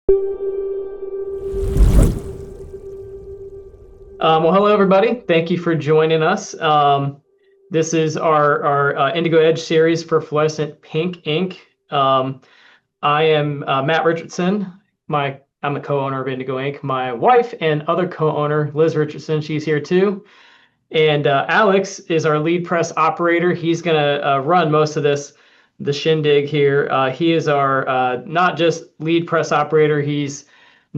Well, hello everybody. Thank you for joining us. This is our IndigoEdge series for Fluorescent Pink ink. I am Matt Richardson. I'm the co-owner of Indigo Ink. My wife and other co-owner, Liz Richardson, she's here too. And Alex is our lead press operator. He's gonna run most of the shindig here. He is our not just lead press operator. He's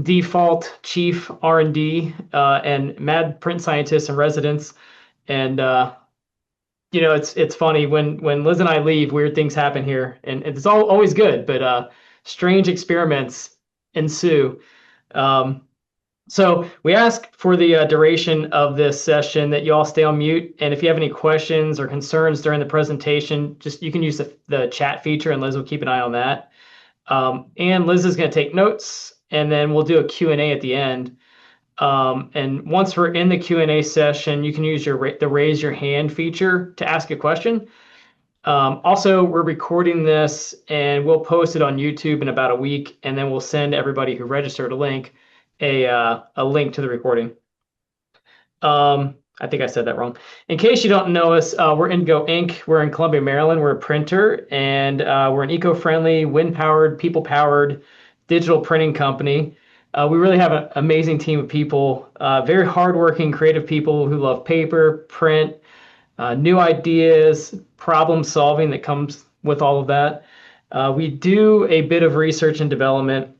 default chief R&D and mad print scientist in residence. And it's funny when Liz and I leave, weird things happen here, and it's always good, but strange experiments ensue. Um, so we ask for the duration of this session that you all stay on mute, and if you have any questions or concerns during the presentation, just you can use the chat feature, and Liz will keep an eye on that. And Liz is going to take notes, and then we'll do a Q&A at the end. And once we're in the Q&A session, you can use the raise your hand feature to ask a question. Also, we're recording this and we'll post it on YouTube in about a week, and then we'll send everybody who registered a link to the recording. I think I said that wrong. In case you don't know us, we're Indigo Ink. We're in Columbia, Maryland. We're a printer, and we're an eco-friendly, wind-powered, people-powered digital printing company. We really have an amazing team of people, very hardworking, creative people who love paper, print, new ideas, problem solving that comes with all of that. We do a bit of research and development.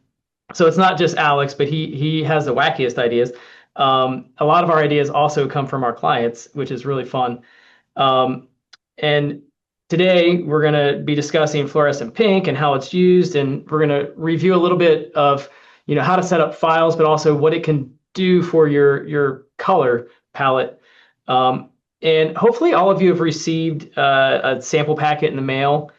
So it's not just Alex, but he has the wackiest ideas. A lot of our ideas also come from our clients, which is really fun. And today we're going to be discussing fluorescent pink and how it's used, and we're going to review a little bit of how to set up files, but also what it can do for your color palette. And hopefully all of you have received a sample packet in the mail.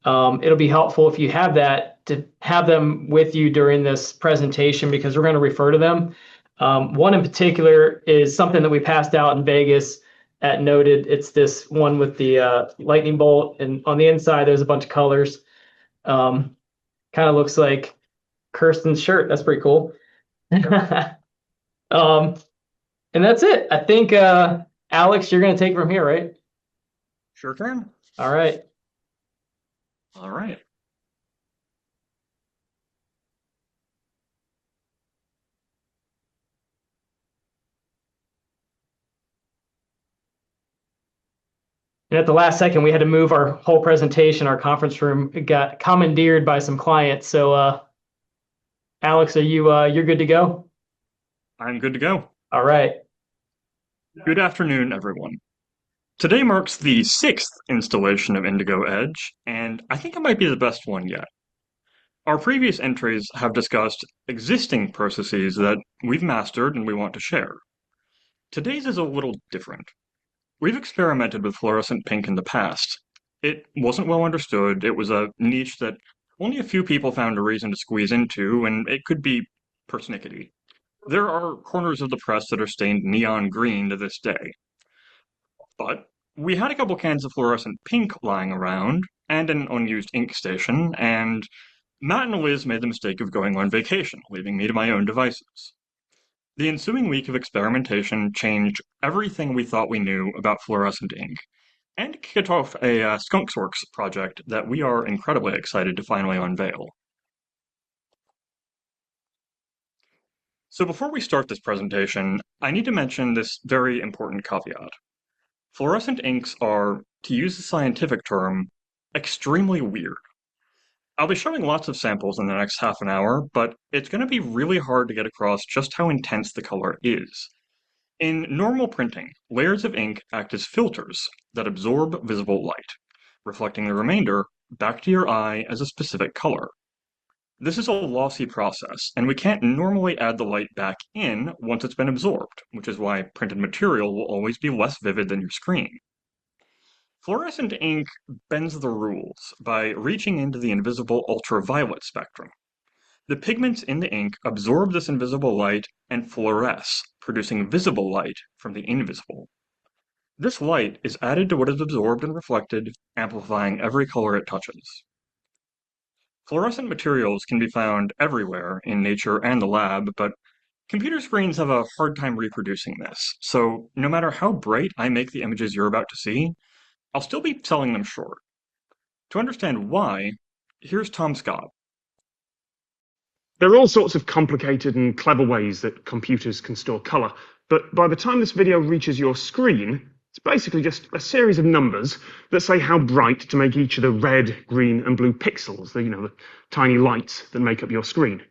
It'll be helpful if you have that to have them with you during this presentation, because we're going to refer to them. One in particular is something that we passed out in Vegas at Noted. It's this one with the lightning bolt, and on the inside there's a bunch of colors. Kind of looks like Kirsten's shirt. That's pretty cool. um, and that's it. I think Alex, you're going to take it from here, right? Sure can. All right. All right. And at the last second, we had to move our whole presentation. Our conference room got commandeered by some clients. So, Alex, you're good to go? I'm good to go. All right. Good afternoon, everyone. Today marks the 6th installation of IndigoEdge, and I think it might be the best one yet. Our previous entries have discussed existing processes that we've mastered and we want to share. Today's is a little different. We've experimented with fluorescent pink in the past. It wasn't well understood, it was a niche that only a few people found a reason to squeeze into, and it could be persnickety. There are corners of the press that are stained neon green to this day. But we had a couple cans of fluorescent pink lying around, and an unused ink station, and Matt and Liz made the mistake of going on vacation, leaving me to my own devices. The ensuing week of experimentation changed everything we thought we knew about fluorescent ink, and kicked off a Skunksworks project that we are incredibly excited to finally unveil. So before we start this presentation, I need to mention this very important caveat. Fluorescent inks are, to use the scientific term, extremely weird. I'll be showing lots of samples in the next half an hour, but it's going to be really hard to get across just how intense the color is. In normal printing, layers of ink act as filters that absorb visible light, reflecting the remainder back to your eye as a specific color. This is a lossy process, and we can't normally add the light back in once it's been absorbed, which is why printed material will always be less vivid than your screen. Fluorescent ink bends the rules by reaching into the invisible ultraviolet spectrum. The pigments in the ink absorb this invisible light and fluoresce, producing visible light from the invisible. This light is added to what is absorbed and reflected, amplifying every color it touches. Fluorescent materials can be found everywhere in nature and the lab, but computer screens have a hard time reproducing this. So no matter how bright I make the images you're about to see, I'll still be selling them short. To understand why, here's Tom Scott. There are all sorts of complicated and clever ways that computers can store color, but by the time this video reaches your screen, it's basically just a series of numbers that say how bright to make each of the red, green, and blue pixels, the tiny lights that make up your screen.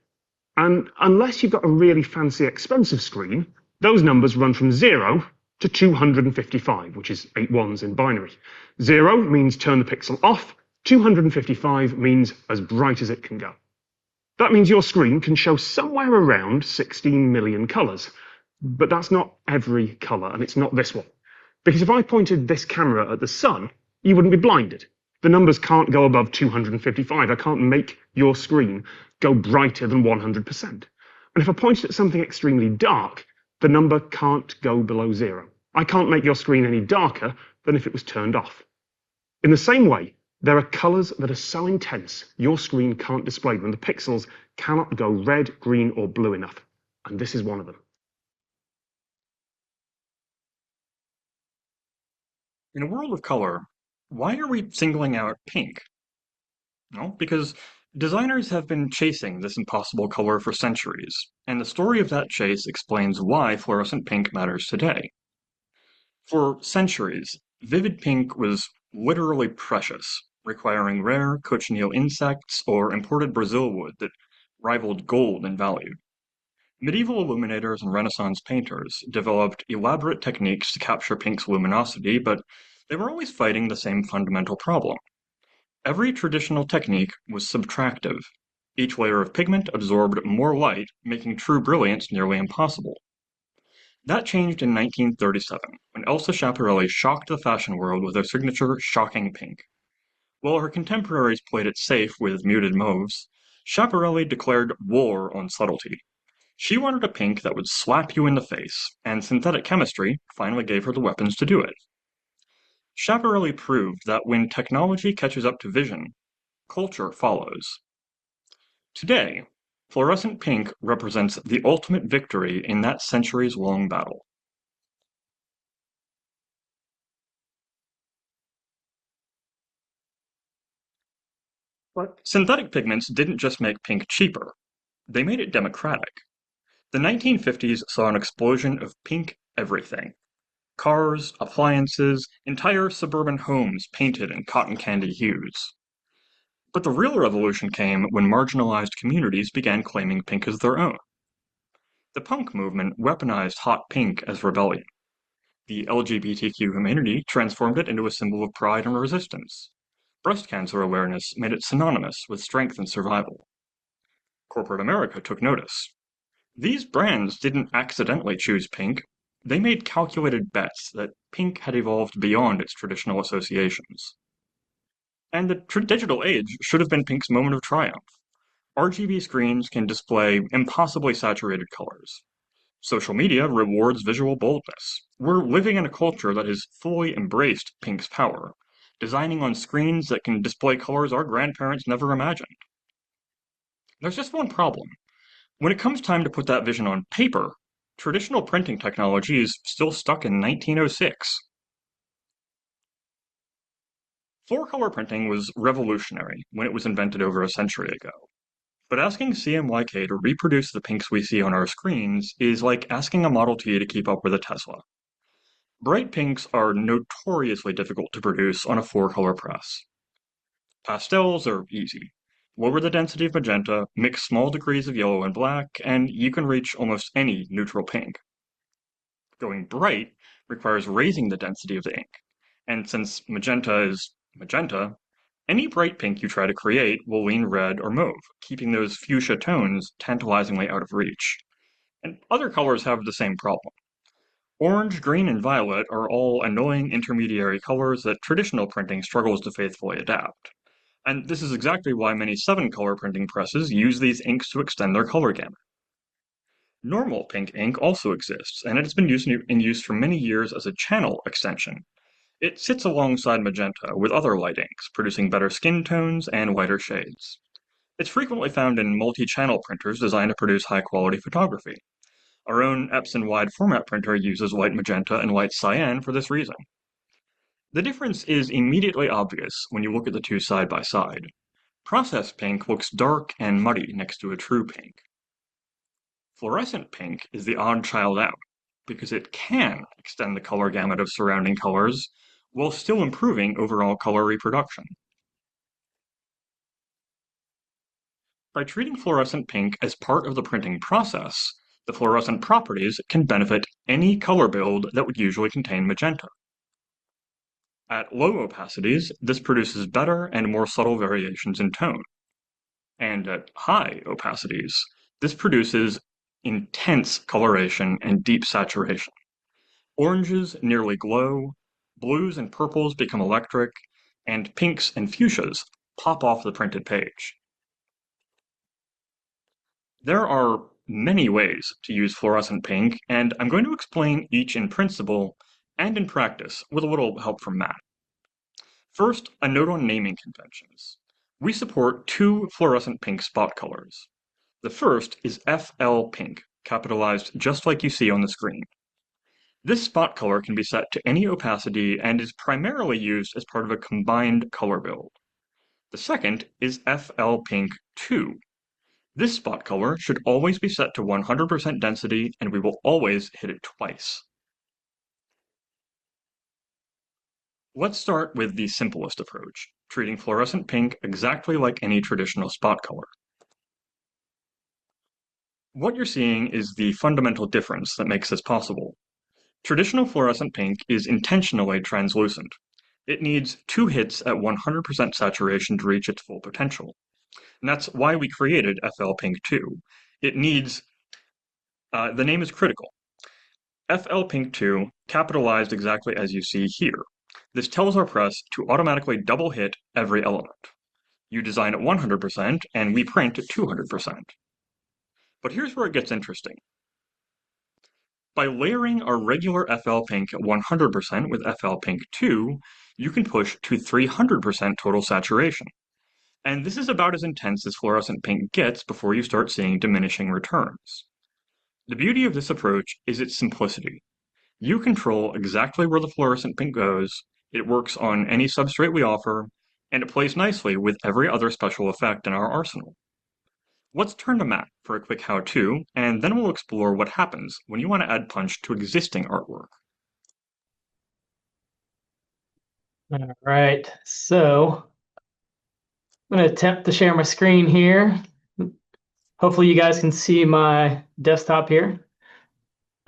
And unless you've got a really fancy, expensive screen, those numbers run from 0 to 255, which is 8 ones in binary. 0 means turn the pixel off, 255 means as bright as it can go. That means your screen can show somewhere around 16 million colors. But that's not every color, and it's not this one. Because if I pointed this camera at the sun, you wouldn't be blinded. The numbers can't go above 255. I can't make your screen go brighter than 100%. And if I pointed at something extremely dark, the number can't go below 0. I can't make your screen any darker than if it was turned off. In the same way, there are colors that are so intense your screen can't display them. The pixels cannot go red, green, or blue enough. And this is one of them. In a world of color, why are we singling out pink? Well, because designers have been chasing this impossible color for centuries, and the story of that chase explains why fluorescent pink matters today. For centuries, vivid pink was literally precious, requiring rare cochineal insects or imported Brazil wood that rivaled gold in value. Medieval illuminators and Renaissance painters developed elaborate techniques to capture pink's luminosity, but they were always fighting the same fundamental problem. Every traditional technique was subtractive. Each layer of pigment absorbed more light, making true brilliance nearly impossible. That changed in 1937, when Elsa Schiaparelli shocked the fashion world with her signature shocking pink. While her contemporaries played it safe with muted mauves, Schiaparelli declared war on subtlety. She wanted a pink that would slap you in the face, and synthetic chemistry finally gave her the weapons to do it. Schiaparelli proved that when technology catches up to vision, culture follows. Today, fluorescent pink represents the ultimate victory in that centuries-long battle. But synthetic pigments didn't just make pink cheaper, they made it democratic. The 1950s saw an explosion of pink everything. Cars, appliances, entire suburban homes painted in cotton candy hues. But the real revolution came when marginalized communities began claiming pink as their own. The punk movement weaponized hot pink as rebellion. The LGBTQ community transformed it into a symbol of pride and resistance. Breast cancer awareness made it synonymous with strength and survival. Corporate America took notice. These brands didn't accidentally choose pink. They made calculated bets that pink had evolved beyond its traditional associations. And the digital age should have been pink's moment of triumph. RGB screens can display impossibly saturated colors. Social media rewards visual boldness. We're living in a culture that has fully embraced pink's power, designing on screens that can display colors our grandparents never imagined. There's just one problem. When it comes time to put that vision on paper, traditional printing technology is still stuck in 1906. Four-color printing was revolutionary when it was invented over a century ago. But asking CMYK to reproduce the pinks we see on our screens is like asking a Model T to keep up with a Tesla. Bright pinks are notoriously difficult to produce on a four-color press. Pastels are easy. Lower the density of magenta, mix small degrees of yellow and black, and you can reach almost any neutral pink. Going bright requires raising the density of the ink, and since magenta is magenta, any bright pink you try to create will lean red or mauve, keeping those fuchsia tones tantalizingly out of reach. And other colors have the same problem. Orange, green, and violet are all annoying intermediary colors that traditional printing struggles to faithfully adapt. And this is exactly why many 7-color printing presses use these inks to extend their color gamut. Normal pink ink also exists, and it has been in use for many years as a channel extension. It sits alongside magenta with other light inks, producing better skin tones and lighter shades. It's frequently found in multi-channel printers designed to produce high-quality photography. Our own Epson wide format printer uses light magenta and light cyan for this reason. The difference is immediately obvious when you look at the two side by side. Processed pink looks dark and muddy next to a true pink. Fluorescent pink is the odd child out, because it can extend the color gamut of surrounding colors while still improving overall color reproduction. By treating fluorescent pink as part of the printing process, the fluorescent properties can benefit any color build that would usually contain magenta. At low opacities, this produces better and more subtle variations in tone. And at high opacities, this produces intense coloration and deep saturation. Oranges nearly glow, blues and purples become electric, and pinks and fuchsias pop off the printed page. There are many ways to use fluorescent pink, and I'm going to explain each in principle and in practice with a little help from Matt. First, a note on naming conventions. We support two fluorescent pink spot colors. The first is FL Pink, capitalized just like you see on the screen. This spot color can be set to any opacity and is primarily used as part of a combined color build. The second is FL Pink 2. This spot color should always be set to 100% density, and we will always hit it twice. Let's start with the simplest approach, treating fluorescent pink exactly like any traditional spot color. What you're seeing is the fundamental difference that makes this possible. Traditional fluorescent pink is intentionally translucent. It needs 2 hits at 100% saturation to reach its full potential. And that's why we created FL Pink 2. It needs, the name is critical. FL Pink 2, capitalized exactly as you see here. This tells our press to automatically double hit every element. You design at 100% and we print at 200%. But here's where it gets interesting. By layering our regular FL Pink at 100% with FL Pink 2, you can push to 300% total saturation. And this is about as intense as fluorescent pink gets before you start seeing diminishing returns. The beauty of this approach is its simplicity. You control exactly where the fluorescent pink goes, it works on any substrate we offer, and it plays nicely with every other special effect in our arsenal. Let's turn to Matt for a quick how-to, and then we'll explore what happens when you want to add punch to existing artwork. All right, so I'm going to attempt to share my screen here. Hopefully you guys can see my desktop here.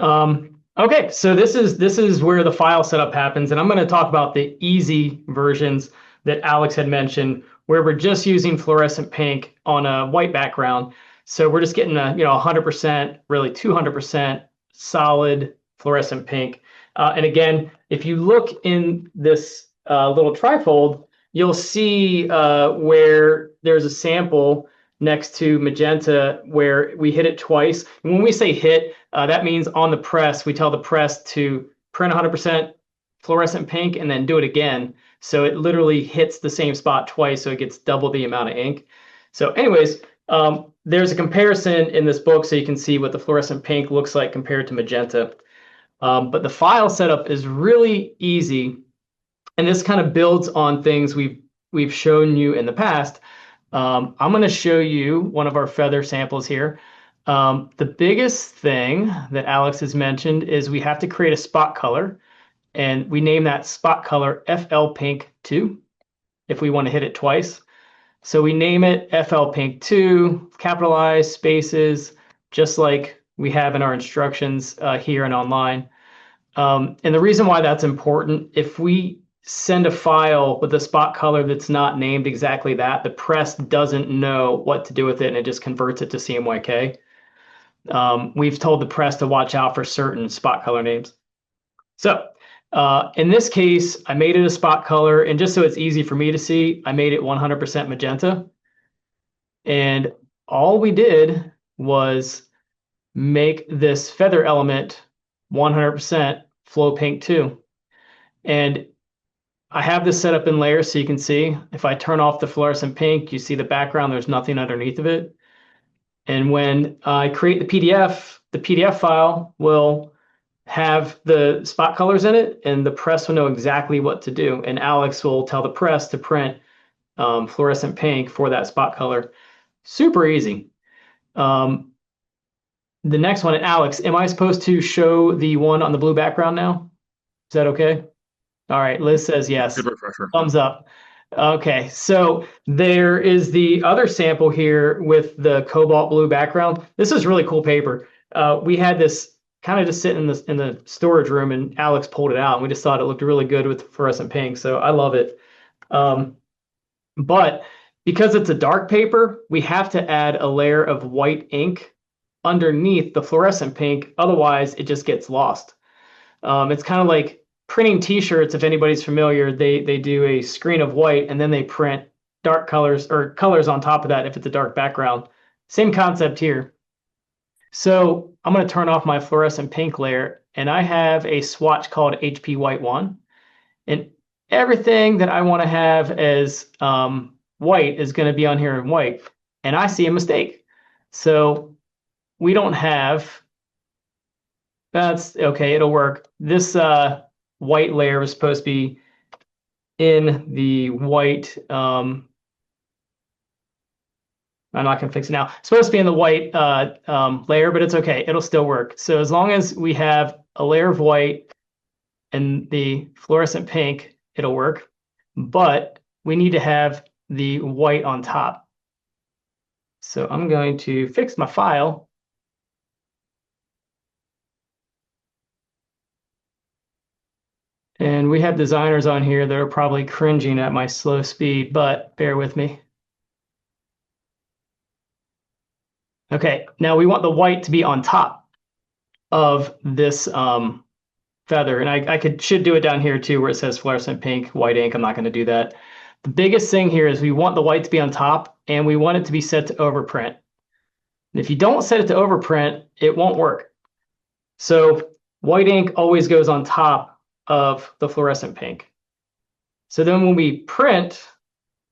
Okay, so this is where the file setup happens, and I'm going to talk about the easy versions that Alex had mentioned, where we're just using fluorescent pink on a white background. So we're just getting a 100%, really 200% solid fluorescent pink. And again, if you look in this little trifold, you'll see where there's a sample next to magenta where we hit it twice. And when we say hit, that means on the press, we tell the press to print 100% fluorescent pink and then do it again. So it literally hits the same spot twice, so it gets double the amount of ink. So anyways, there's a comparison in this book so you can see what the fluorescent pink looks like compared to magenta. But the file setup is really easy, and this kind of builds on things we've shown you in the past. I'm going to show you one of our feather samples here. The biggest thing that Alex has mentioned is we have to create a spot color, and we name that spot color FL Pink 2 if we want to hit it twice. So we name it FL Pink 2, capitalized spaces, just like we have in our instructions here and online. And the reason why that's important, if we send a file with a spot color that's not named exactly that, the press doesn't know what to do with it and it just converts it to CMYK. We've told the press to watch out for certain spot color names. So in this case, I made it a spot color, and just so it's easy for me to see, I made it 100% magenta. And all we did was make this feather element 100% flow pink 2. And I have this set up in layers so you can see. If I turn off the fluorescent pink, you see the background, there's nothing underneath of it. And when I create the PDF file will have the spot colors in it, and the press will know exactly what to do. And Alex will tell the press to print fluorescent pink for that spot color. Super easy. Um, the next one, Alex, am I supposed to show the one on the blue background now? Is that okay? All right, Liz says yes. Good refresher. Thumbs up. Okay, so there is the other sample here with the cobalt blue background. This is really cool paper. We had this kind of just sitting in the storage room, and Alex pulled it out, and we just thought it looked really good with fluorescent pink. So I love it. But because it's a dark paper, we have to add a layer of white ink underneath the fluorescent pink. Otherwise, it just gets lost. It's kind of like printing T-shirts. If anybody's familiar, they do a screen of white and then they print dark colors or colors on top of that if it's a dark background. Same concept here. So I'm going to turn off my fluorescent pink layer, and I have a swatch called HP White 1. And everything that I want to have as white is going to be on here in white. And I see a mistake. So we don't have, that's okay, it'll work. This white layer was supposed to be in the white, I'm not going to fix it now. It's supposed to be in the white layer, but it's okay. It'll still work. So as long as we have a layer of white and the fluorescent pink, it'll work. But we need to have the white on top. So I'm going to fix my file. And we have designers on here that are probably cringing at my slow speed, but bear with me. Okay, now we want the white to be on top of this feather. And I should do it down here too, where it says fluorescent pink, white ink. I'm not going to do that. The biggest thing here is we want the white to be on top, and we want it to be set to overprint. And if you don't set it to overprint, it won't work. So white ink always goes on top of the fluorescent pink. So then when we print,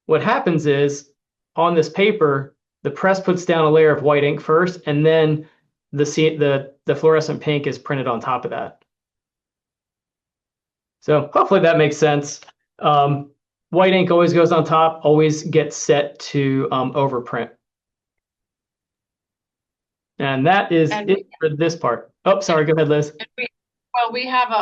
what happens is on this paper, the press puts down a layer of white ink first, and then the fluorescent pink is printed on top of that. So hopefully that makes sense. White ink always goes on top, always gets set to overprint. And that is it for this part. Oh, sorry, go ahead, Liz. We have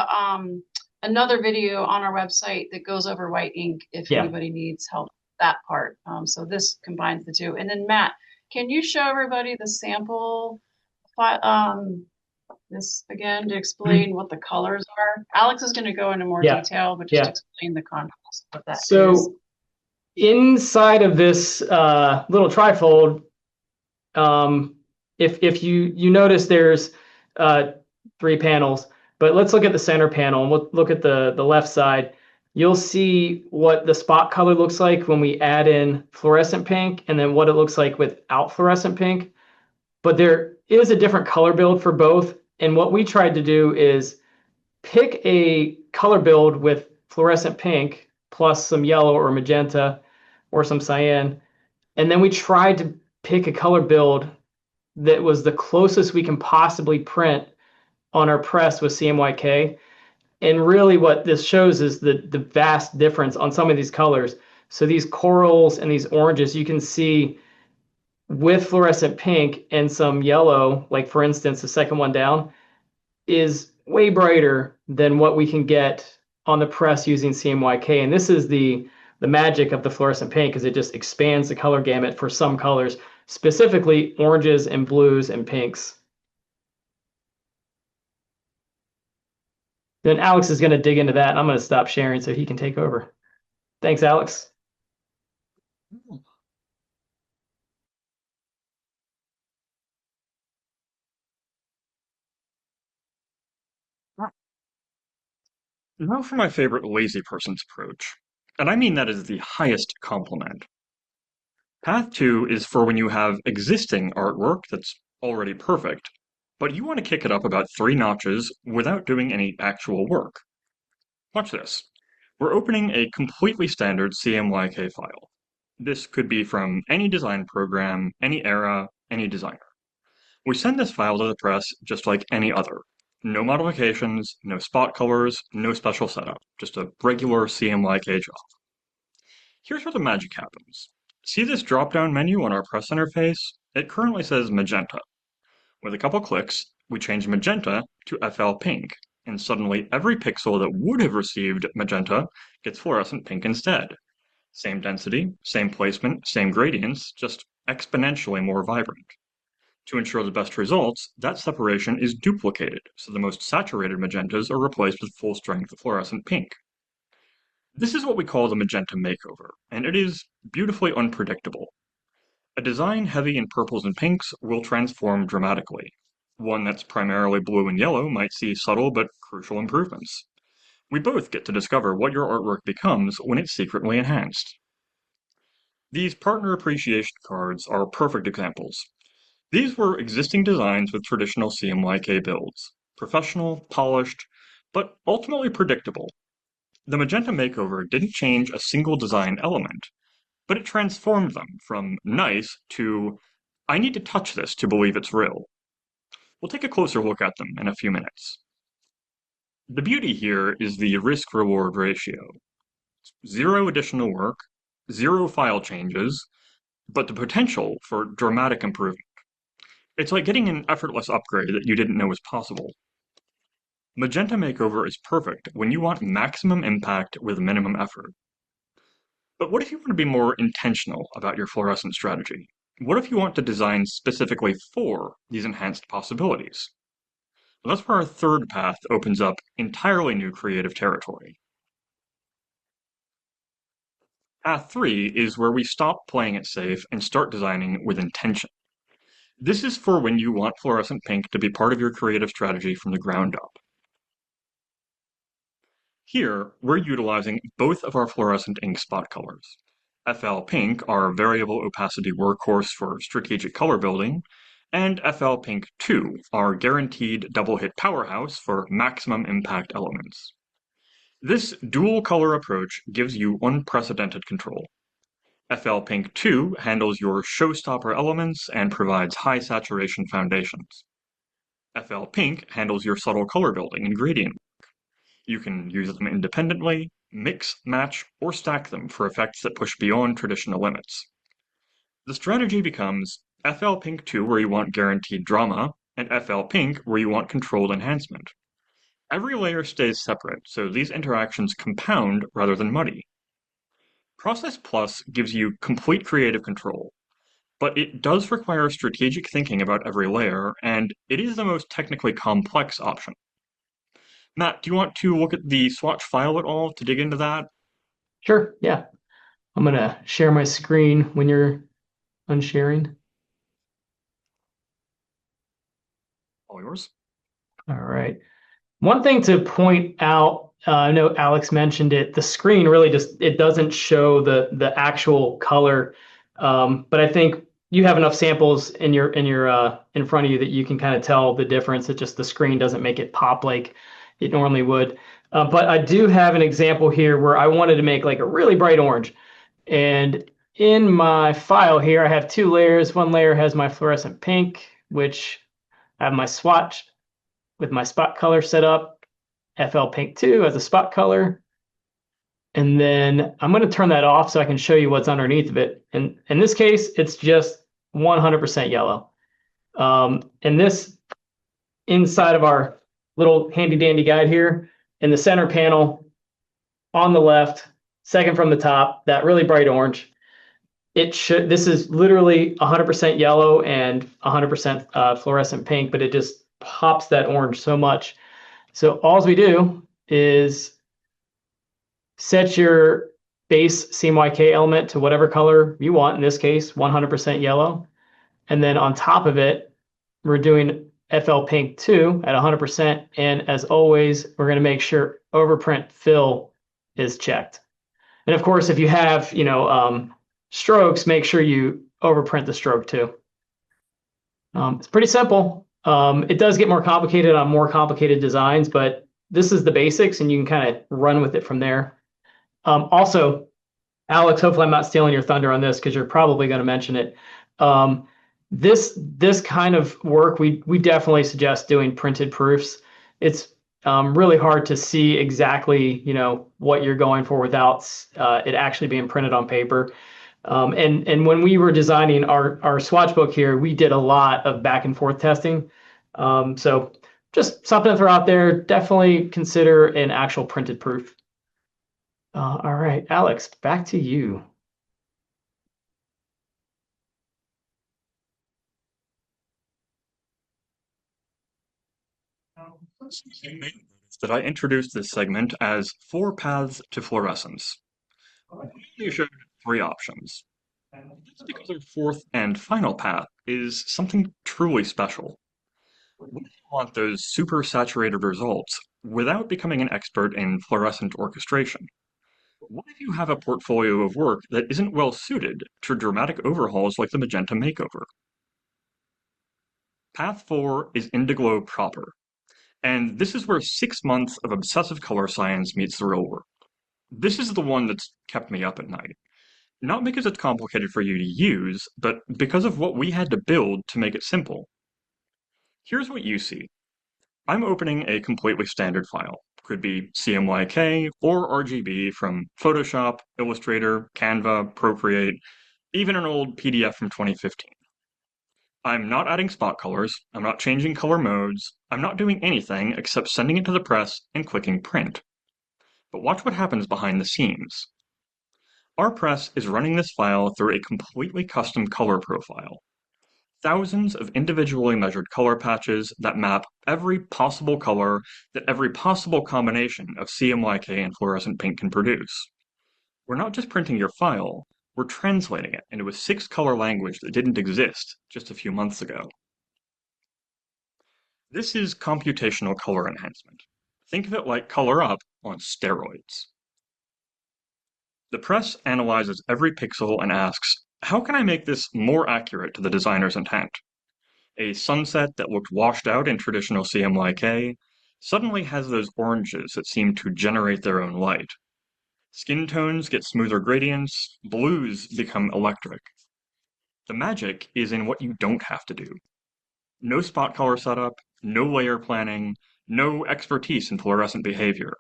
another video on our website that goes over white ink if anybody needs help with that part. So this combines the two. And then Matt, can you show everybody the sample this again to explain what the colors are? Alex is going to go into more detail, but just explain the contrast of that. So inside of this little trifold, if you notice there's 3 panels, but let's look at the center panel and we'll look at the left side. You'll see what the spot color looks like when we add in fluorescent pink, and then what it looks like without fluorescent pink. But there is a different color build for both. And what we tried to do is pick a color build with fluorescent pink plus some yellow or magenta or some cyan. And then we tried to pick a color build that was the closest we can possibly print on our press with CMYK. And really what this shows is the vast difference on some of these colors. So these corals and these oranges, you can see with fluorescent pink and some yellow, like for instance, the second one down, is way brighter than what we can get on the press using CMYK. And this is the magic of the fluorescent pink, because it just expands the color gamut for some colors, specifically oranges and blues and pinks. Then Alex is going to dig into that, and I'm going to stop sharing so he can take over. Thanks, Alex. Now for my favorite lazy person's approach. And I mean that as the highest compliment. Path 2 is for when you have existing artwork that's already perfect, but you want to kick it up about 3 notches without doing any actual work. Watch this. We're opening a completely standard CMYK file. This could be from any design program, any era, any designer. We send this file to the press just like any other. No modifications, no spot colors, no special setup, just a regular CMYK job. Here's where the magic happens. See this drop-down menu on our press interface? It currently says Magenta. With a couple clicks, we change Magenta to FL Pink, and suddenly every pixel that would have received Magenta gets fluorescent pink instead. Same density, same placement, same gradients, just exponentially more vibrant. To ensure the best results, that separation is duplicated, so the most saturated magentas are replaced with full-strength fluorescent pink. This is what we call the magenta makeover, and it is beautifully unpredictable. A design heavy in purples and pinks will transform dramatically. One that's primarily blue and yellow might see subtle but crucial improvements. We both get to discover what your artwork becomes when it's secretly enhanced. These partner appreciation cards are perfect examples. These were existing designs with traditional CMYK builds. Professional, polished, but ultimately predictable. The Magenta makeover didn't change a single design element, but it transformed them from nice to I need to touch this to believe it's real. We'll take a closer look at them in a few minutes. The beauty here is the risk-reward ratio. Zero additional work, zero file changes, but the potential for dramatic improvement. It's like getting an effortless upgrade that you didn't know was possible. Magenta Makeover is perfect when you want maximum impact with minimum effort. But what if you want to be more intentional about your fluorescent strategy? What if you want to design specifically for these enhanced possibilities? Well, that's where our third path opens up entirely new creative territory. Path 3 is where we stop playing it safe and start designing with intention. This is for when you want fluorescent pink to be part of your creative strategy from the ground up. Here, we're utilizing both of our fluorescent ink spot colors. FL Pink, our variable opacity workhorse for strategic color building, and FL Pink 2, our guaranteed double hit powerhouse for maximum impact elements. This dual color approach gives you unprecedented control. FL Pink 2 handles your showstopper elements and provides high saturation foundations. FL Pink handles your subtle color building and gradient. You can use them independently, mix, match, or stack them for effects that push beyond traditional limits. The strategy becomes FL Pink 2 where you want guaranteed drama, and FL Pink where you want controlled enhancement. Every layer stays separate, so these interactions compound rather than muddy. Process Plus gives you complete creative control, but it does require strategic thinking about every layer, and it is the most technically complex option. Matt, do you want to look at the swatch file at all to dig into that? Sure, yeah. I'm going to share my screen when you're unsharing. All yours. All right. One thing to point out, I know Alex mentioned it, the screen really just, it doesn't show the actual color. But I think you have enough samples in front of you that you can kind of tell the difference. It just the screen doesn't make it pop like it normally would. But I do have an example here where I wanted to make like a really bright orange. And in my file here, I have two layers. One layer has my fluorescent pink, which I have my swatch with my spot color set up. FL Pink 2 as a spot color. And then I'm going to turn that off so I can show you what's underneath of it. And in this case, it's just 100% yellow. And this inside of our little handy dandy guide here in the center panel on the left, second from the top, that really bright orange. This is literally 100% yellow and 100% fluorescent pink, but it just pops that orange so much. So all we do is set your base CMYK element to whatever color you want, in this case, 100% yellow. And then on top of it, we're doing FL Pink 2 at 100%. And as always, we're going to make sure overprint fill is checked. And of course, if you have, strokes, make sure you overprint the stroke too. It's pretty simple. It does get more complicated on more complicated designs, but this is the basics and you can kind of run with it from there. Also, Alex, hopefully I'm not stealing your thunder on this because you're probably going to mention it. Um, this kind of work, we definitely suggest doing printed proofs. It's really hard to see exactly, what you're going for without it actually being printed on paper. And when we were designing our swatch book here, we did a lot of back and forth testing. So just something to throw out there. Definitely consider an actual printed proof. All right, Alex, back to you. You may notice that I introduced this segment as Four Paths to Fluorescence. We only showed three options. That's because our fourth and final path is something truly special. What if you want those super saturated results without becoming an expert in fluorescent orchestration? What if you have a portfolio of work that isn't well suited to dramatic overhauls like the Magenta makeover? Path 4 is Indiglo proper, and this is where 6 months of obsessive color science meets the real world. This is the one that's kept me up at night. Not because it's complicated for you to use, but because of what we had to build to make it simple. Here's what you see. I'm opening a completely standard file. Could be CMYK or RGB from Photoshop, Illustrator, Canva, Procreate, even an old PDF from 2015. I'm not adding spot colors, I'm not changing color modes, I'm not doing anything except sending it to the press and clicking print. But watch what happens behind the scenes. Our press is running this file through a completely custom color profile. Thousands of individually measured color patches that map every possible color that every possible combination of CMYK and fluorescent pink can produce. We're not just printing your file, we're translating it into a 6-color language that didn't exist just a few months ago. This is computational color enhancement. Think of it like Color Up on steroids. The press analyzes every pixel and asks, how can I make this more accurate to the designer's intent? A sunset that looked washed out in traditional CMYK suddenly has those oranges that seem to generate their own light. Skin tones get smoother gradients, blues become electric. The magic is in what you don't have to do. No spot color setup, no layer planning, no expertise in fluorescent behavior.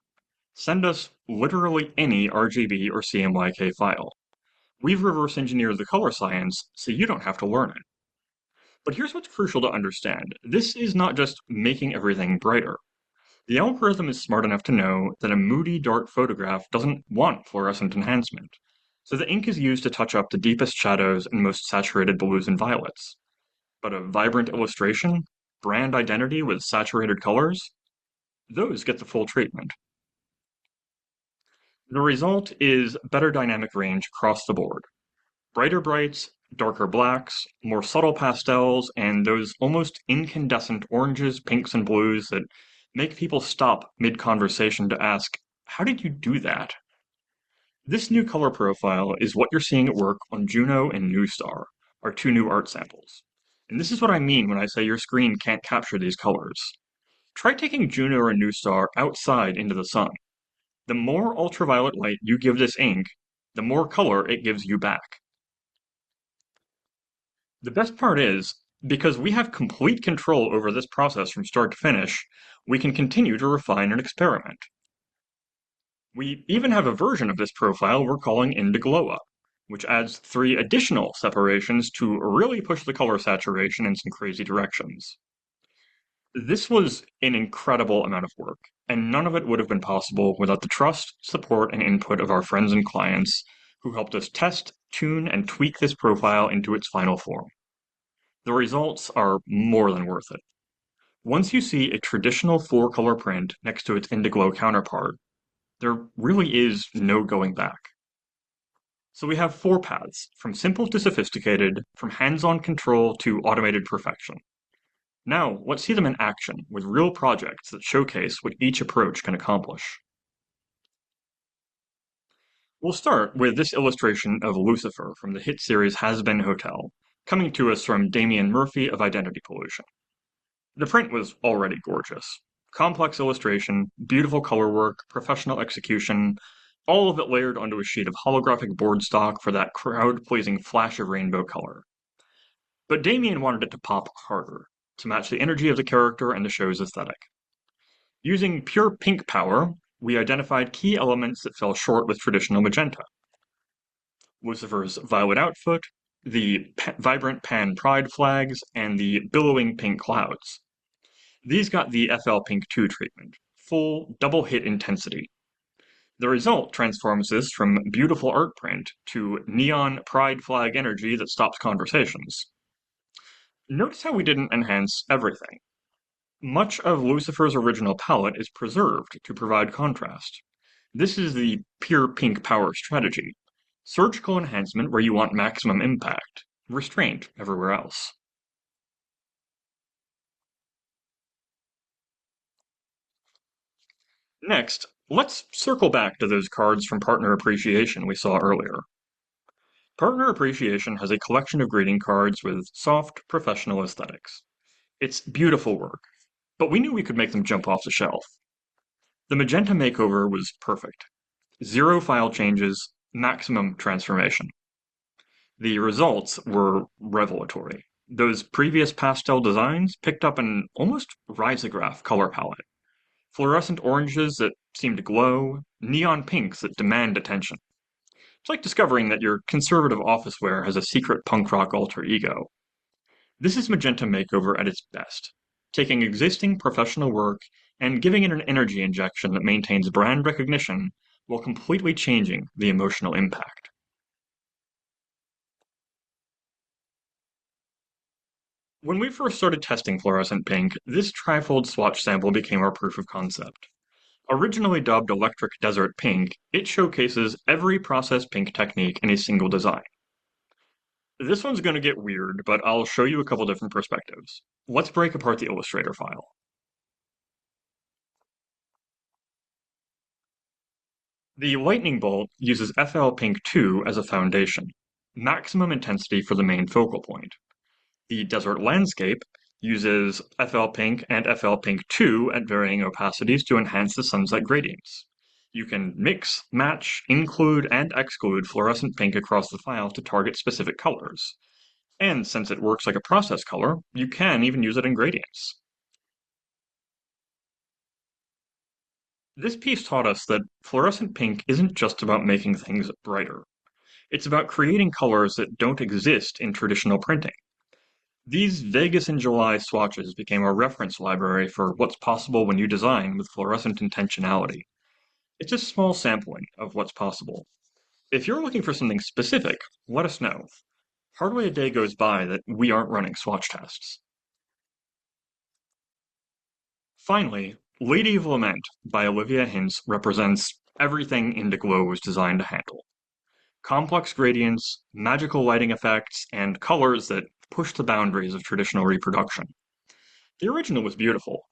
Send us literally any RGB or CMYK file. We've reverse engineered the color science so you don't have to learn it. But here's what's crucial to understand. This is not just making everything brighter. The algorithm is smart enough to know that a moody, dark photograph doesn't want fluorescent enhancement. So the ink is used to touch up the deepest shadows and most saturated blues and violets. But a vibrant illustration, brand identity with saturated colors, those get the full treatment. The result is better dynamic range across the board. Brighter brights, darker blacks, more subtle pastels, and those almost incandescent oranges, pinks, and blues that make people stop mid-conversation to ask, how did you do that? This new color profile is what you're seeing at work on Juno and New Star, our two new art samples. And this is what I mean when I say your screen can't capture these colors. Try taking Juno or New Star outside into the sun. The more ultraviolet light you give this ink, the more color it gives you back. The best part is, because we have complete control over this process from start to finish, we can continue to refine and experiment. We even have a version of this profile we're calling Indiglo, which adds 3 additional separations to really push the color saturation in some crazy directions. This was an incredible amount of work, and none of it would have been possible without the trust, support, and input of our friends and clients who helped us test, tune, and tweak this profile into its final form. The results are more than worth it. Once you see a traditional 4-color print next to its Indiglo counterpart, there really is no going back. So we have 4 paths, from simple to sophisticated, from hands-on control to automated perfection. Now, let's see them in action with real projects that showcase what each approach can accomplish. We'll start with this illustration of Lucifer from the hit series Has Been Hotel, coming to us from Damian Murphy of Identity Pollution. The print was already gorgeous. Complex illustration, beautiful color work, professional execution, all of it layered onto a sheet of holographic board stock for that crowd-pleasing flash of rainbow color. But Damien wanted it to pop harder, to match the energy of the character and the show's aesthetic. Using pure pink power, we identified key elements that fell short with traditional magenta. Lucifer's violet outfit, the vibrant pan pride flags, and the billowing pink clouds. These got the FL Pink 2 treatment, full double hit intensity. The result transforms this from beautiful art print to neon pride flag energy that stops conversations. Notice how we didn't enhance everything. Much of Lucifer's original palette is preserved to provide contrast. This is the pure pink power strategy. Surgical enhancement where you want maximum impact, restraint everywhere else. Next, let's circle back to those cards from Partner Appreciation we saw earlier. Partner Appreciation has a collection of greeting cards with soft, professional aesthetics. It's beautiful work, but we knew we could make them jump off the shelf. The Magenta makeover was perfect. 0 file changes, maximum transformation. The results were revelatory. Those previous pastel designs picked up an almost risograph color palette. Fluorescent oranges that seem to glow, neon pinks that demand attention. It's like discovering that your conservative office wear has a secret punk rock alter ego. This is Magenta Makeover at its best, taking existing professional work and giving it an energy injection that maintains brand recognition while completely changing the emotional impact. When we first started testing Fluorescent Pink, this trifold swatch sample became our proof of concept. Originally dubbed Electric Desert Pink, it showcases every process pink technique in a single design. This one's going to get weird, but I'll show you a couple different perspectives. Let's break apart the Illustrator file. The Lightning Bolt uses FL Pink 2 as a foundation, maximum intensity for the main focal point. The Desert Landscape uses FL Pink and FL Pink 2 at varying opacities to enhance the sunset gradients. You can mix, match, include, and exclude fluorescent pink across the file to target specific colors. And since it works like a process color, you can even use it in gradients. This piece taught us that fluorescent pink isn't just about making things brighter. It's about creating colors that don't exist in traditional printing. These Vegas in July swatches became our reference library for what's possible when you design with fluorescent intentionality. It's a small sampling of what's possible. If you're looking for something specific, let us know. Hardly a day goes by that we aren't running swatch tests. Finally, Lady of Lament by Olivia Hintz represents everything Indiglo was designed to handle. Complex gradients, magical lighting effects, and colors that push the boundaries of traditional reproduction. The original was beautiful,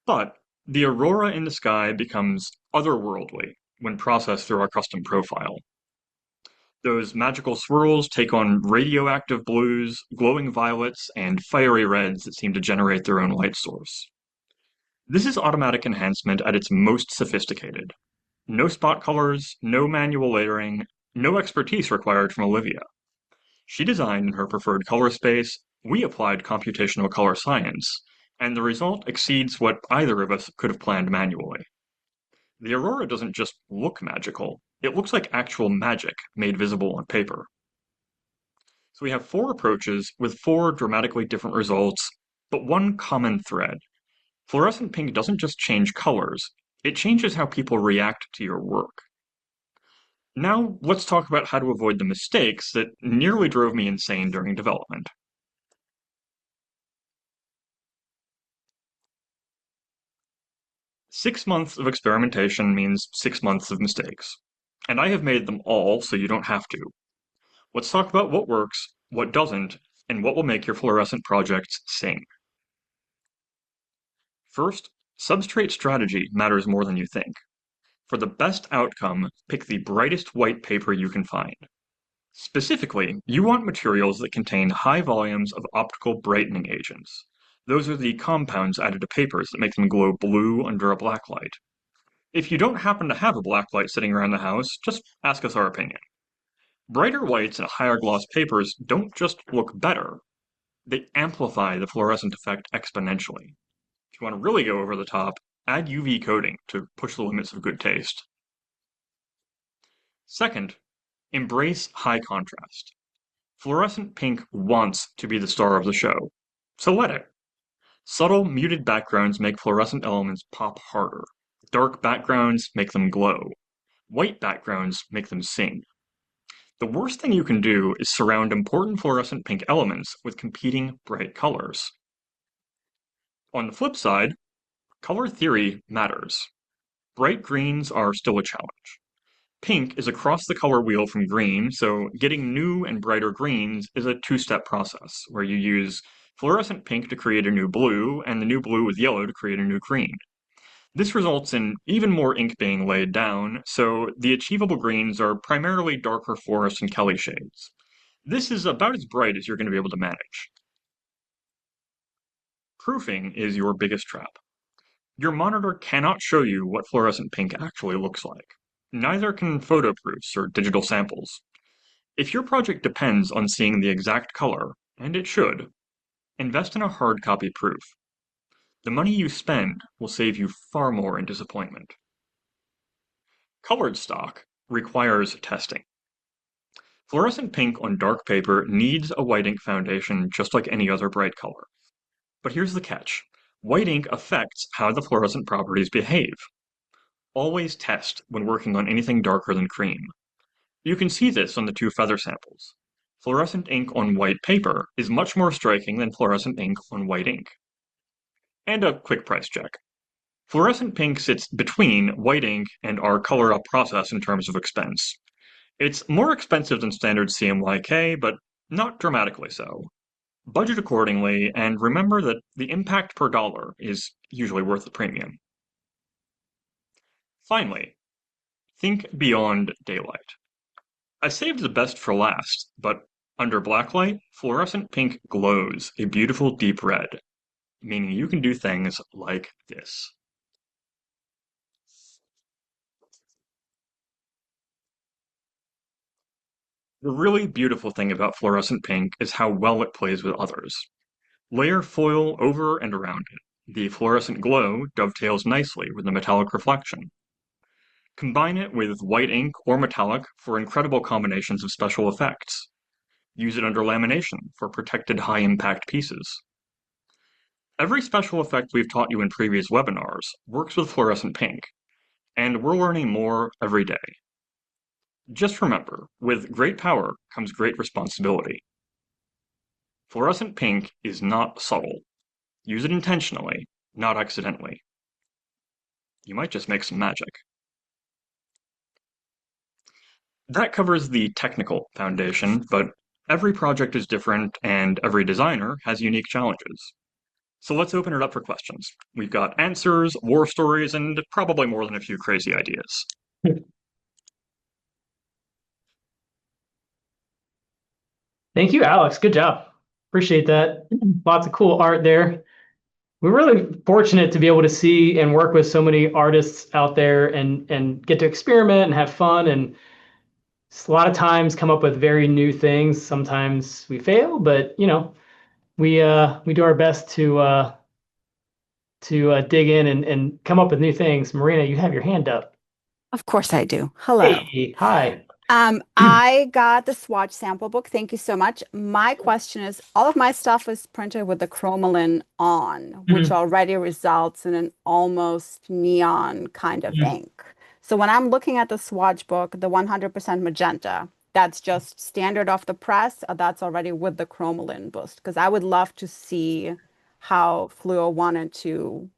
but the aurora in the sky becomes otherworldly when processed through our custom profile. Those magical swirls take on radioactive blues, glowing violets, and fiery reds that seem to generate their own light source. This is automatic enhancement at its most sophisticated. No spot colors, no manual layering, no expertise required from Olivia. She designed in her preferred color space, we applied computational color science, and the result exceeds what either of us could have planned manually. The aurora doesn't just look magical, it looks like actual magic made visible on paper. So we have 4 approaches with 4 dramatically different results, but one common thread. Fluorescent pink doesn't just change colors, it changes how people react to your work. Now, let's talk about how to avoid the mistakes that nearly drove me insane during development. Six months of experimentation means 6 months of mistakes. And I have made them all, so you don't have to. Let's talk about what works, what doesn't, and what will make your fluorescent projects sing. First, substrate strategy matters more than you think. For the best outcome, pick the brightest white paper you can find. Specifically, you want materials that contain high volumes of optical brightening agents. Those are the compounds added to papers that make them glow blue under a black light. If you don't happen to have a black light sitting around the house, just ask us our opinion. Brighter whites and higher gloss papers don't just look better, they amplify the fluorescent effect exponentially. If you want to really go over the top, add UV coating to push the limits of good taste. Second, embrace high contrast. Fluorescent pink wants to be the star of the show, so let it. Subtle, muted backgrounds make fluorescent elements pop harder. Dark backgrounds make them glow. White backgrounds make them sing. The worst thing you can do is surround important fluorescent pink elements with competing bright colors. On the flip side, color theory matters. Bright greens are still a challenge. Pink is across the color wheel from green, so getting new and brighter greens is a two-step process, where you use fluorescent pink to create a new blue, and the new blue with yellow to create a new green. This results in even more ink being laid down, so the achievable greens are primarily darker forest and Kelly shades. This is about as bright as you're going to be able to manage. Proofing is your biggest trap. Your monitor cannot show you what fluorescent pink actually looks like. Neither can photo proofs or digital samples. If your project depends on seeing the exact color, and it should, invest in a hard copy proof. The money you spend will save you far more in disappointment. Colored stock requires testing. Fluorescent pink on dark paper needs a white ink foundation just like any other bright color. But here's the catch. White ink affects how the fluorescent properties behave. Always test when working on anything darker than cream. You can see this on the two feather samples. Fluorescent ink on white paper is much more striking than fluorescent ink on white ink. And a quick price check. Fluorescent pink sits between white ink and our color up process in terms of expense. It's more expensive than standard CMYK, but not dramatically so. Budget accordingly, and remember that the impact per dollar is usually worth the premium. Finally, think beyond daylight. I saved the best for last, but under blacklight, fluorescent pink glows a beautiful deep red, meaning you can do things like this. The really beautiful thing about fluorescent pink is how well it plays with others. Layer foil over and around it. The fluorescent glow dovetails nicely with the metallic reflection. Combine it with white ink or metallic for incredible combinations of special effects. Use it under lamination for protected high-impact pieces. Every special effect we've taught you in previous webinars works with fluorescent pink, and we're learning more every day. Just remember, with great power comes great responsibility. Fluorescent pink is not subtle. Use it intentionally, not accidentally. You might just make some magic. That covers the technical foundation, but every project is different and every designer has unique challenges. So let's open it up for questions. We've got answers, war stories, and probably more than a few crazy ideas. Thank you, Alex. Good job. Appreciate that. Lots of cool art there. We're really fortunate to be able to see and work with so many artists out there and get to experiment and have fun and a lot of times come up with very new things. Sometimes we fail, but we do our best to dig in and come up with new things. Marina, you have your hand up. Of course I do. Hello. Hey, hi. I got the swatch sample book. Thank you so much. My question is, all of my stuff is printed with the chromalin on, which already results in an almost neon kind of ink. So when I'm looking at the swatch book, the 100% magenta, that's just standard off the press, or that's already with the chromalin boost? Because I would love to see how Fluo 1 and 2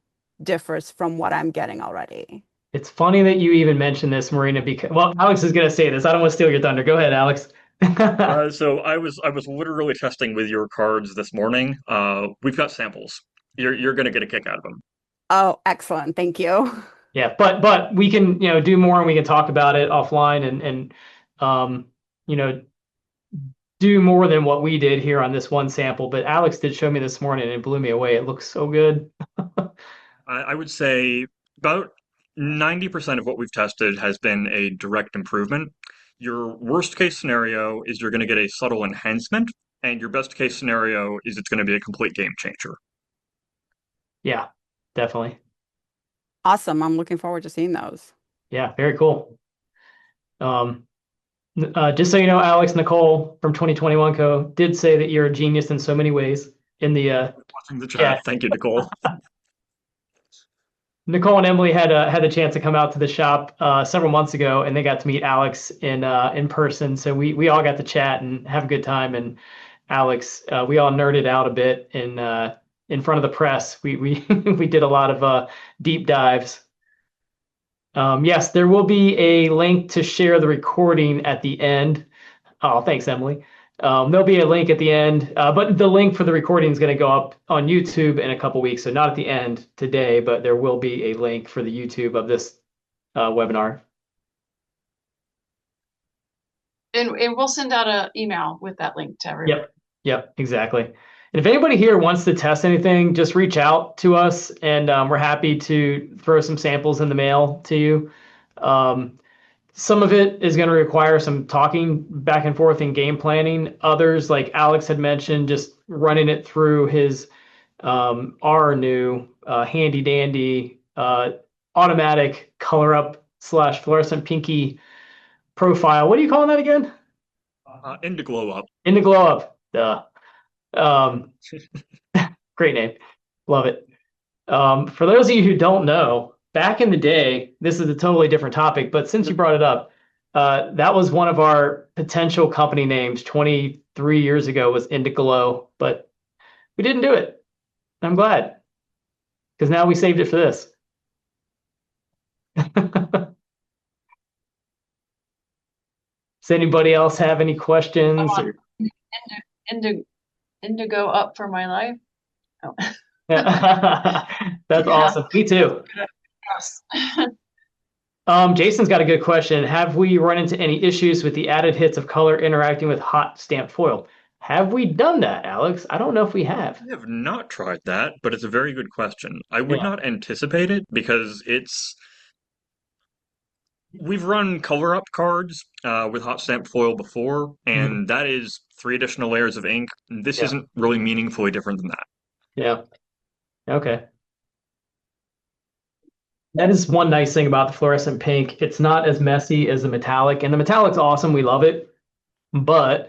differs from what I'm getting already. It's funny that you even mentioned this, Marina, because, well, Alex is going to say this. I don't want to steal your thunder. Go ahead, Alex. So I was literally testing with your cards this morning. We've got samples. You're going to get a kick out of them. Oh, excellent. Thank you. Yeah, but we can, do more and we can talk about it offline and do more than what we did here on this one sample. But Alex did show me this morning and it blew me away. It looks so good. I would say about 90% of what we've tested has been a direct improvement. Your worst case scenario is you're going to get a subtle enhancement, and your best case scenario is it's going to be a complete game changer. Yeah, definitely. Awesome. I'm looking forward to seeing those. Yeah, very cool. Um, just so you know, Alex, Nicole from 2021 Co. did say that you're a genius in so many ways in the Watching the chat. chat. Thank you, Nicole. Nicole and Emily had a chance to come out to the shop several months ago, and they got to meet Alex in person. So we all got to chat and have a good time. And Alex, we all nerded out a bit in front of the press. We we did a lot of deep dives. Yes, there will be a link to share the recording at the end. Oh, thanks, Emily. There'll be a link at the end, but the link for the recording is going to go up on YouTube in a couple weeks. So not at the end today, but there will be a link for the YouTube of this webinar. And we'll send out an email with that link to everyone. Yep, exactly. And if anybody here wants to test anything, just reach out to us, and we're happy to throw some samples in the mail to you. Some of it is going to require some talking back and forth in game planning. Others, like Alex had mentioned, just running it through his our new handy dandy automatic color up / fluorescent pinky profile. What are you calling that again? Indigo Up. Indigo Up. Duh. Um, great name. Love it. For those of you who don't know, back in the day, this is a totally different topic, but since you brought it up, that was one of our potential company names 23 years ago was Indiglo, but we didn't do it. I'm glad because now we saved it for this. Does anybody else have any questions? Indigo up for my life. Oh. That's awesome. Me too. Yes. Jason's got a good question. Have we run into any issues with the added hits of color interacting with hot stamped foil? Have we done that, Alex? I don't know if we have. I have not tried that, but it's a very good question. I would Yeah. not anticipate it because we've run color up cards with hot stamp foil before, and that is 3 additional layers of ink. This Yeah. isn't really meaningfully different than that. Yeah. Okay. That is one nice thing about the fluorescent pink. It's not as messy as the metallic, and the metallic's awesome. We love it. But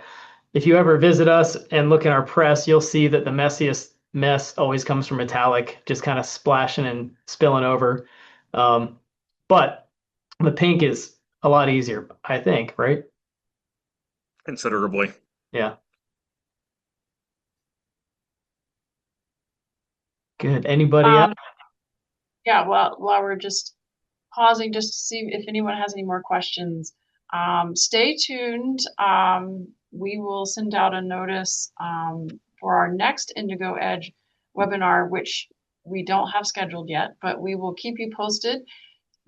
if you ever visit us and look in our press, you'll see that the messiest mess always comes from metallic, just kind of splashing and spilling over. But the pink is a lot easier, I think, right? Considerably. Yeah. Good. Anybody else? Yeah, well, while we're just pausing just to see if anyone has any more questions, stay tuned. We will send out a notice for our next IndigoEdge webinar, which we don't have scheduled yet, but we will keep you posted.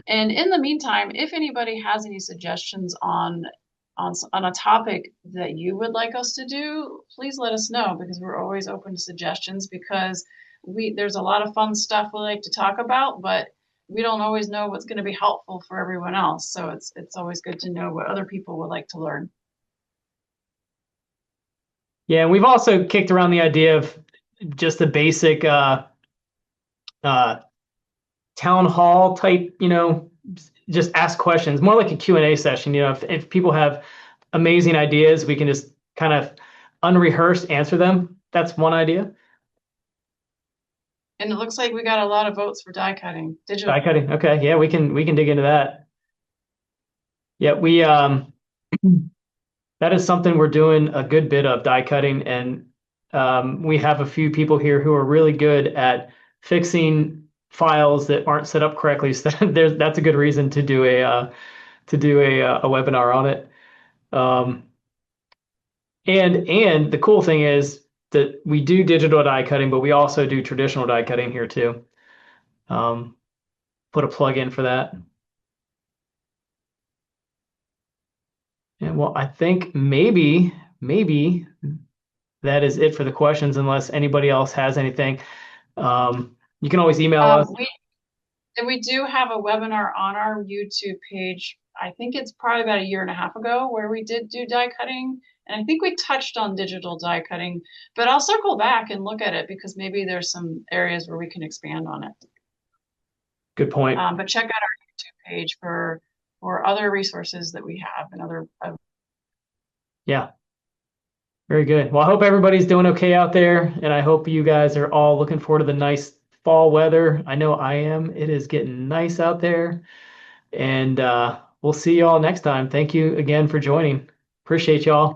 And in the meantime, if anybody has any suggestions on a topic that you would like us to do, please let us know because we're always open to suggestions because there's a lot of fun stuff we like to talk about, but we don't always know what's going to be helpful for everyone else. So it's always good to know what other people would like to learn. Yeah, we've also kicked around the idea of just a basic town hall type, just ask questions, more like a Q&A session. If people have amazing ideas, we can just kind of unrehearsed answer them. That's one idea. And it looks like we got a lot of votes for die cutting. Digital Die cutting. Okay, yeah, we can dig into that. Yeah, we that is something we're doing a good bit of, die cutting, and we have a few people here who are really good at fixing files that aren't set up correctly. So that's a good reason to do a webinar on it. And the cool thing is that we do digital die cutting, but we also do traditional die cutting here too. Put a plug in for that. And well, I think maybe that is it for the questions, unless anybody else has anything. You can always email us. And we do have a webinar on our YouTube page. I think it's probably about a year and a half ago where we did do die cutting. And I think we touched on digital die cutting, but I'll circle back and look at it because maybe there's some areas where we can expand on it. Good point. But check out our YouTube page for other resources that we have and other. Yeah. Very good. Well, I hope everybody's doing okay out there, and I hope you guys are all looking forward to the nice fall weather. I know I am. It is getting nice out there, and we'll see you all next time. Thank you again for joining. Appreciate y'all.